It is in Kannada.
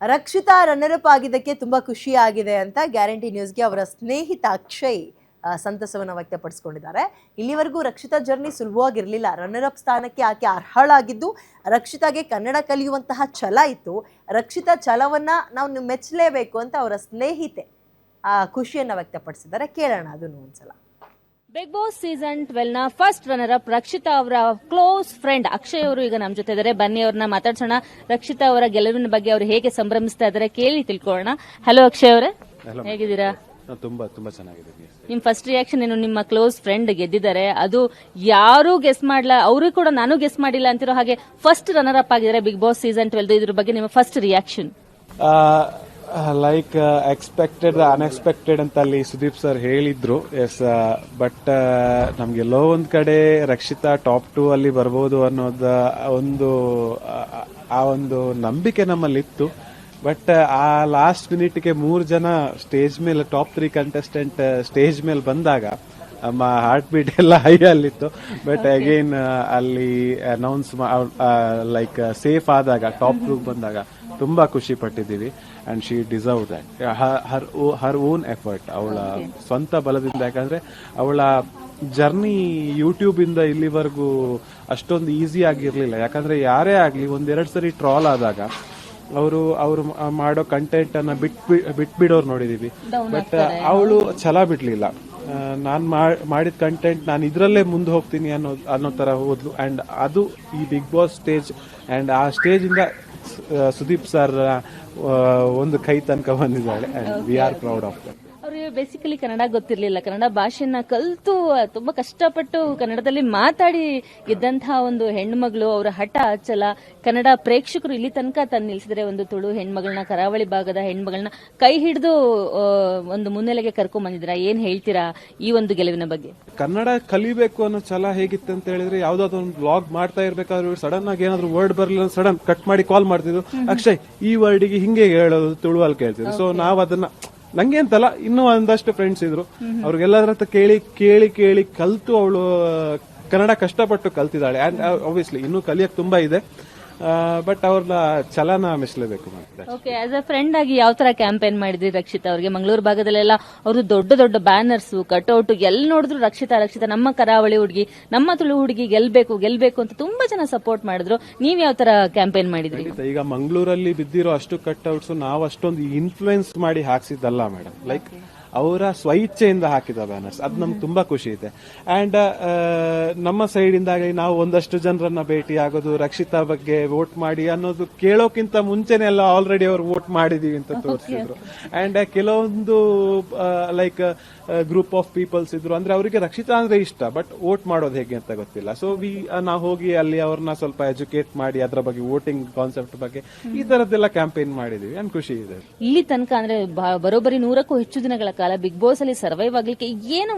ರಕ್ಷಿತಾ ರನ್ನರ್ ಅಪ್ ಆಗಿದ್ದಕ್ಕೆ ತುಂಬಾ ಖುಷಿ ಆಗಿದೆ ಅಂತ ಗ್ಯಾರಂಟಿ ನ್ಯೂಸ್ಗೆ ಅವರ ಸ್ನೇಹಿತ ಅಕ್ಷಯ್ ಸಂತಸವನ್ನು ವ್ಯಕ್ತಪಡಿಸಿಕೊಂಡಿದ್ದಾರೆ. ಇಲ್ಲಿವರೆಗೂ ರಕ್ಷಿತಾ ಜರ್ನಿ ಸುಲಭವಾಗಿರಲಿಲ್ಲ. ರನ್ನರ್ ಅಪ್ ಸ್ಥಾನಕ್ಕೆ ಆಕೆ ಅರ್ಹಳಾಗಿದ್ದು ರಕ್ಷಿತಾಗೆ ಕನ್ನಡ ಕಲಿಯುವಂತಹ ಛಲ ಇತ್ತು. ರಕ್ಷಿತಾ ಛಲವನ್ನ ನಾವು ಮೆಚ್ಚಲೇಬೇಕು ಅಂತ ಅವರ ಸ್ನೇಹಿತೆ ಖುಷಿಯನ್ನ ವ್ಯಕ್ತಪಡಿಸಿದ್ದಾರೆ. ಕೇಳೋಣ ಅದನ್ನು ಒಂದ್ಸಲ. ಬಿಗ್ ಬಾಸ್ ಸೀಸನ್ 12 ನ ಫಸ್ಟ್ ರನ್ನರ್ ಅಪ್ ರಕ್ಷಿತಾ ಅವರ ಕ್ಲೋಸ್ ಫ್ರೆಂಡ್ ಅಕ್ಷಯ್ ಅವರು ಈಗ ನಮ್ಮ ಜೊತೆ ಇದ್ದಾರೆ. ಬನ್ನಿ ಅವ್ರನ್ನ ಮಾತಾಡ್ಸೋಣ. ರಕ್ಷಿತಾ ಅವರ ಗೆಲುವಿನ ಬಗ್ಗೆ ಅವರು ಹೇಗೆ ಸಂಭ್ರಮಿಸ್ತಾ ಇದ್ದಾರೆ ಕೇಳಿ ತಿಳ್ಕೊಳ್ಳೋಣ. ಹಲೋ ಅಕ್ಷಯ್ ಅವರೇ, ಹೇಗಿದ್ದೀರಾ? ತುಂಬಾ ಚೆನ್ನಾಗಿದೆ. ನಿಮ್ ಫಸ್ಟ್ ರಿಯಾಕ್ಷನ್ ಏನು? ನಿಮ್ಮ ಕ್ಲೋಸ್ ಫ್ರೆಂಡ್ ಗೆದ್ದಿದ್ದಾರೆ, ಅದು ಯಾರು ಗೆಸ್ ಮಾಡಲ್ಲ, ಅವರು ಕೂಡ ನಾನು ಗೆಸ್ ಮಾಡಿಲ್ಲ ಅಂತಿರೋ ಹಾಗೆ ಫಸ್ಟ್ ರನ್ನರ್ ಅಪ್ ಆಗಿದ್ದಾರೆ ಬಿಗ್ ಬಾಸ್ ಸೀಸನ್ 12. ಇದ್ರ ಬಗ್ಗೆ ನಿಮ್ಮ first reaction? Like expected unexpected ಅಂತ ಅಲ್ಲಿ ಸುದೀಪ್ ಸರ್ ಹೇಳಿದ್ರು. ಎಸ್, ಬಟ್ ನಮ್ಗೆಲ್ಲೋ ಒಂದ್ ಕಡೆ ರಕ್ಷಿತಾ ಟಾಪ್ 2 ಅಲ್ಲಿ ಬರ್ಬೋದು ಅನ್ನೋದ ಒಂದು ನಂಬಿಕೆ ನಮ್ಮಲ್ಲಿತ್ತು. ಬಟ್ ಆ ಲಾಸ್ಟ್ ಮಿನಿಟ್ಗೆ 3 ಜನ ಸ್ಟೇಜ್ ಮೇಲೆ ಟಾಪ್ 3 ಕಂಟೆಸ್ಟೆಂಟ್ ಸ್ಟೇಜ್ ಮೇಲೆ ಬಂದಾಗ ನಮ್ಮ ಹಾರ್ಟ್ ಬೀಟ್ ಎಲ್ಲ ಹೈ ಅಲ್ಲಿತ್ತು. ಬಟ್ ಅಗೈನ್ ಅಲ್ಲಿ ಅನೌನ್ಸ್ ಲೈಕ್ ಸೇಫ್ ಆದಾಗ ಟಾಪ್ 2 ಬಂದಾಗ ತುಂಬಾ ಖುಷಿ ಪಟ್ಟಿದ್ದೀವಿ. And she deserve that, her own effort, ಅವಳ ಸ್ವಂತ ಬಲದಿಂದ. ಯಾಕಂದ್ರೆ ಅವಳ ಜರ್ನಿ ಯೂಟ್ಯೂಬ್ ಇಂದ ಇಲ್ಲಿವರೆಗೂ ಅಷ್ಟೊಂದು ಈಸಿ ಆಗಿರ್ಲಿಲ್ಲ. ಯಾಕಂದ್ರೆ ಯಾರೇ ಆಗ್ಲಿ ಒಂದೆರಡು ಸರಿ ಟ್ರಾಲ್ ಆದಾಗ ಅವರು ಮಾಡೋ ಕಂಟೆಂಟ್ ಅನ್ನ ಬಿಟ್ಬಿಡೋರು ನೋಡಿದೀವಿ. ಬಟ್ ಅವಳು ಛಲ ಬಿಡ್ಲಿಲ್ಲ. ನಾನ್ ಮಾಡಿದ ಕಂಟೆಂಟ್ ನಾನು ಇದ್ರಲ್ಲೇ ಮುಂದೆ ಹೋಗ್ತೀನಿ ಅನ್ನೋ ತರ ಹೋದ್ಲು. ಅಂಡ್ ಅದು ಈ ಬಿಗ್ ಬಾಸ್ ಸ್ಟೇಜ್, ಅಂಡ್ ಆ ಸ್ಟೇಜ್ ಇಂದ ಸುದೀಪ್ ಸರ್ ಒಂದು ಕೈ ತನಕ ಬಂದಿದ್ದಾಳೆ. And we are proud of that. ಅವ್ರಿಗೆ ಬೇಸಿಕಲಿ ಕನ್ನಡ ಗೊತ್ತಿರ್ಲಿಲ್ಲ. ಕನ್ನಡ ಭಾಷೆಯನ್ನ ಕಲಿತು ತುಂಬಾ ಕಷ್ಟಪಟ್ಟು ಕನ್ನಡದಲ್ಲಿ ಮಾತಾಡಿ ಗೆದ್ದಂತಹ ಒಂದು ಹೆಣ್ಮಗಳು. ಅವರ ಹಠ ಛಲ ಕನ್ನಡ ಪ್ರೇಕ್ಷಕರು ಇಲ್ಲಿ ತನಕ ತಂದು ನಿಲ್ಸಿದ್ರೆ. ಒಂದು ತುಳು ಹೆಣ್ಮಗಳನ್ನ, ಕರಾವಳಿ ಭಾಗದ ಹೆಣ್ಮಗಳನ್ನ ಕೈ ಹಿಡಿದು ಒಂದು ಮುನ್ನೆಲೆಗೆ ಕರ್ಕೊಂಡ್ ಬಂದಿದ್ರ. ಏನ್ ಹೇಳ್ತೀರಾ ಈ ಒಂದು ಗೆಲುವಿನ ಬಗ್ಗೆ? ಕನ್ನಡ ಕಲಿಬೇಕು ಅನ್ನೋ ಛಲ ಹೇಗಿತ್ತು ಅಂತ ಹೇಳಿದ್ರೆ, ಯಾವ್ದಾದ್ರು ಒಂದು ಬ್ಲಾಗ್ ಮಾಡ್ತಾ ಇರ್ಬೇಕಾದ್ರೆ ಸಡನ್ ಆಗಿ ಏನಾದ್ರು ವರ್ಡ್ ಬರಲಿಲ್ಲ, ಸಡನ್ ಕಟ್ ಮಾಡಿ ಕಾಲ್ ಮಾಡ್ತಿದ್ರು. ಅಕ್ಷಯ್ ಈ ವರ್ಡಿಗೆ ಹಿಂಗೆ ಹೇಳೋದು ತುಳುವಲ್ಲಿ ಕೇಳ್ತಿದ್ರು. ಸೊ ನಾವ್ ಅದನ್ನ ನಂಗೆ ಅಂತಲ್ಲ, ಇನ್ನೂ ಒಂದಷ್ಟು ಫ್ರೆಂಡ್ಸ್ ಇದ್ರು, ಅವ್ರಿಗೆಲ್ಲರ ಹತ್ರ ಕೇಳಿ ಕಲ್ತು ಅವಳು ಕನ್ನಡ ಕಷ್ಟಪಟ್ಟು ಕಲ್ತಿದ್ದಾಳೆ. ಅಂಡ್ ಆಬ್ವಿಯಸ್ಲಿ ಇನ್ನೂ ಕಲಿಯಕ್ ತುಂಬಾ ಇದೆ. ಬಟ್ ಅವ್ರನ್ನ ಛಲನ ಮೆಚ್ಚಲೇಬೇಕು. ಓಕೆ, ಆಸ್ ಅ ಫ್ರೆಂಡ್ ಆಗಿ ಯಾವ ತರ ಕ್ಯಾಂಪೇನ್ ಮಾಡಿದ್ರಿ ರಕ್ಷಿತಾ ಅವ್ರಿಗೆ? ಮಂಗಳೂರು ಭಾಗದಲ್ಲೆಲ್ಲ ಅವರು ದೊಡ್ಡ ದೊಡ್ಡ ಬ್ಯಾನರ್ಸ್, ಕಟ್ಔಟ್ ಎಲ್ಲಿ ನೋಡಿದ್ರು ರಕ್ಷಿತಾ ನಮ್ಮ ಕರಾವಳಿ ಹುಡುಗಿ, ನಮ್ಮ ತುಳು ಹುಡುಗಿ ಗೆಲ್ಬೇಕು ಅಂತ ತುಂಬಾ ಜನ ಸಪೋರ್ಟ್ ಮಾಡಿದ್ರು. ನೀವ್ ಯಾವ ತರ ಕ್ಯಾಂಪೇನ್ ಮಾಡಿದ್ರಿ? ಈಗ ಮಂಗಳೂರಲ್ಲಿ ಬಿದ್ದಿರೋ ಅಷ್ಟು ಕಟ್ಔಟ್ಸ್ ನಾವು ಅಷ್ಟೊಂದು ಇನ್ಫ್ಲೂಯೆನ್ಸ್ ಮಾಡಿ ಹಾಕ್ಸಿದ್ದಲ್ಲ ಮೇಡಮ್. ಲೈಕ್ ಅವರ ಸ್ವಇಚ್ಛೆಯಿಂದ ಹಾಕಿದ ಬ್ಯಾನರ್ಸ್. ಅದು ನಮ್ಗೆ ತುಂಬಾ ಖುಷಿ ಇದೆ. ಅಂಡ್ ನಮ್ಮ ಸೈಡ್ ಇಂದಾಗಿ ನಾವು ಒಂದಷ್ಟು ಜನರನ್ನ ಭೇಟಿ ಆಗೋದು, ರಕ್ಷಿತಾ ಬಗ್ಗೆ ವೋಟ್ ಮಾಡಿ ಅನ್ನೋದು ಕೇಳೋಕ್ಕಿಂತ ಮುಂಚೆನೆ ಎಲ್ಲ ಆಲ್ರೆಡಿ ಅವ್ರು ವೋಟ್ ಮಾಡಿದೀವಿ ಅಂತ ತೋರಿಸಿದ್ರು. ಅಂಡ್ ಕೆಲವೊಂದು ಲೈಕ್ ಗ್ರೂಪ್ ಆಫ್ ಪೀಪಲ್ಸ್ ಇದ್ರು, ಅಂದ್ರೆ ಅವರಿಗೆ ರಕ್ಷಿತಾ ಅಂದ್ರೆ ಇಷ್ಟ, ಬಟ್ ವೋಟ್ ಮಾಡೋದು ಹೇಗೆ ಅಂತ ಗೊತ್ತಿಲ್ಲ. ಸೊ ನಾವು ಹೋಗಿ ಅಲ್ಲಿ ಅವ್ರನ್ನ ಸ್ವಲ್ಪ ಎಜುಕೇಟ್ ಮಾಡಿ ಅದ್ರ ಬಗ್ಗೆ, ವೋಟಿಂಗ್ ಕಾನ್ಸೆಪ್ಟ್ ಬಗ್ಗೆ ಈ ತರದ್ದೆಲ್ಲ ಕ್ಯಾಂಪೇನ್ ಮಾಡಿದೀವಿ. ಅಂಡ್ ಖುಷಿ ಇದೆ. ಇಲ್ಲಿ ತನಕ ಅಂದ್ರೆ ಬರೋಬ್ಬರಿ 100ಕ್ಕೂ ಹೆಚ್ಚು ದಿನಗಳ ಕಾಲ ಬಿಗ್ ಬಾಸ್ ಅಲ್ಲಿ ಸರ್ವೈವ್ ಆಗ್ಲಿಕ್ಕೆ ಏನು